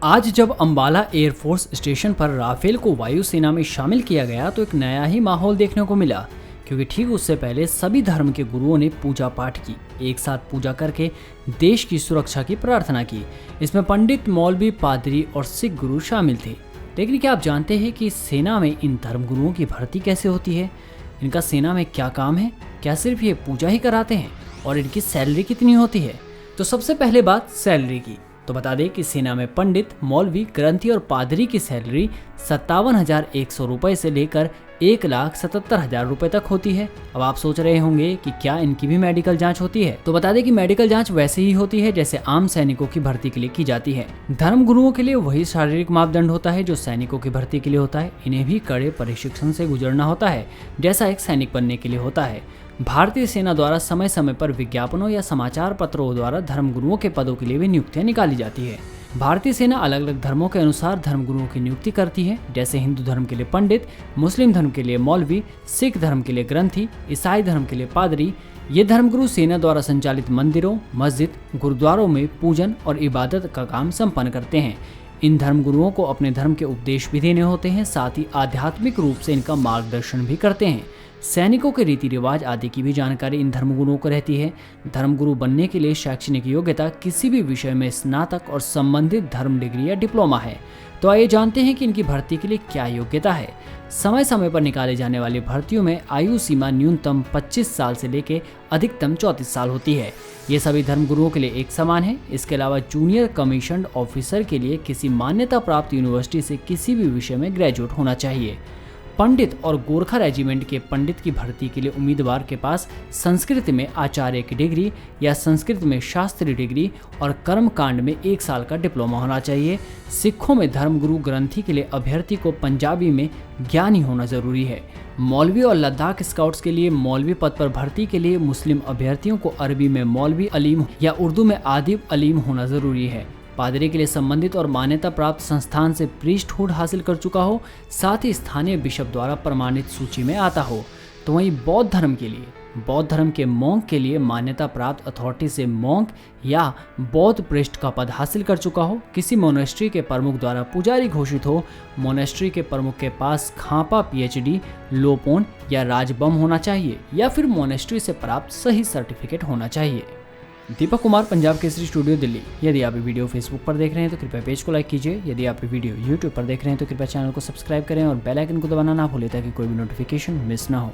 आज जब Ambala air force station पर राफेल को वायुसेना में शामिल किया गया तो एक नया ही माहौल देखने को मिला, क्योंकि ठीक उससे पहले सभी धर्म के गुरुओं ने पूजा पाठ की, एक साथ पूजा करके देश की सुरक्षा की प्रार्थना की। इसमें पंडित, मौलवी, पादरी और सिख गुरु शामिल थे। लेकिन क्या आप जानते हैं कि सेना में इन धर्म गुरुओं की भर्ती कैसे होती है? इनका सेना में क्या काम है? क्या सिर्फ ये पूजा ही कराते हैं? और इनकी सैलरी कितनी होती है? तो सबसे पहले बात सैलरी की, तो बता दें कि सेना में पंडित, मौलवी, ग्रंथी और पादरी की सैलरी 57,100 रुपए से लेकर 1,77,000 रुपए तक होती है। अब आप सोच रहे होंगे कि क्या इनकी भी मेडिकल जांच होती है? तो बता दें कि मेडिकल जांच वैसे ही होती है जैसे आम सैनिकों की भर्ती के लिए की जाती है। धर्म गुरुओं के लिए वही शारीरिक मापदंड होता है जो सैनिकों की भर्ती के लिए होता है। इन्हें भी कड़े प्रशिक्षण से गुजरना होता है जैसा एक सैनिक बनने के लिए होता है। भारतीय सेना द्वारा समय समय पर विज्ञापनों या समाचार पत्रों द्वारा धर्मगुरुओं के पदों के लिए भी नियुक्तियां निकाली जाती है। भारतीय सेना अलग अलग धर्मों के अनुसार धर्मगुरुओं की नियुक्ति करती है, जैसे हिंदू धर्म के लिए पंडित, मुस्लिम धर्म के लिए मौलवी, सिख धर्म के लिए ग्रंथी, ईसाई धर्म के लिए पादरी। ये धर्मगुरु सेना द्वारा संचालित मंदिरों, मस्जिद, गुरुद्वारों में पूजन और इबादत का काम संपन्न करते हैं। इन धर्मगुरुओं को अपने धर्म के उपदेश भी देने होते हैं, साथ ही आध्यात्मिक रूप से इनका मार्गदर्शन भी करते हैं। सैनिकों के रीति रिवाज आदि की भी जानकारी इन धर्मगुरुओं को रहती है। धर्मगुरु बनने के लिए शैक्षणिक योग्यता किसी भी विषय में स्नातक और संबंधित धर्म डिग्री या डिप्लोमा है। तो आइए जानते हैं कि इनकी भर्ती के लिए क्या योग्यता है। समय समय पर निकाले जाने वाली भर्तियों में आयु सीमा न्यूनतम 25 साल से लेकर अधिकतम 34 साल होती है। ये सभी धर्मगुरुओं के लिए एक समान है। इसके अलावा जूनियर कमीशन्ड ऑफिसर के लिए किसी मान्यता प्राप्त यूनिवर्सिटी से किसी भी विषय में ग्रेजुएट होना चाहिए। पंडित और गोरखा रेजिमेंट के पंडित की भर्ती के लिए उम्मीदवार के पास संस्कृत में आचार्य की डिग्री या संस्कृत में शास्त्री डिग्री और कर्मकांड में 1 साल का डिप्लोमा होना चाहिए। सिखों में धर्मगुरु ग्रंथी के लिए अभ्यर्थी को पंजाबी में ज्ञानी होना जरूरी है। मौलवी और लद्दाख स्काउट्स के लिए मौलवी पद पर भर्ती के लिए मुस्लिम अभ्यर्थियों को अरबी में मौलवी अलीम या उर्दू में आदिब अलीम होना जरूरी है। पादरी के लिए संबंधित और मान्यता प्राप्त संस्थान से प्रीस्टहुड हासिल कर चुका हो, साथ ही स्थानीय बिशप द्वारा प्रमाणित सूची में आता हो। तो वहीं बौद्ध धर्म के मॉन्क के लिए मान्यता प्राप्त अथॉरिटी से मॉन्क या बौद्ध प्रेस्ट का पद हासिल कर चुका हो, किसी मोनेस्ट्री के प्रमुख द्वारा पुजारी घोषित हो, मोनेस्ट्री के प्रमुख के पास खापा PhD, लोपोन या राजबम होना चाहिए, या फिर मोनेस्ट्री से प्राप्त सही सर्टिफिकेट होना चाहिए। दीपक कुमार, पंजाब केसरी स्टूडियो, दिल्ली। यदि आप ये वीडियो फेसबुक पर देख रहे हैं तो कृपया पेज को लाइक कीजिए। यदि आप ये वीडियो यूट्यूब पर देख रहे हैं तो कृपया चैनल को सब्सक्राइब करें और बेल आइकन को दबाना ना भूलें ताकि कोई भी नोटिफिकेशन मिस ना हो।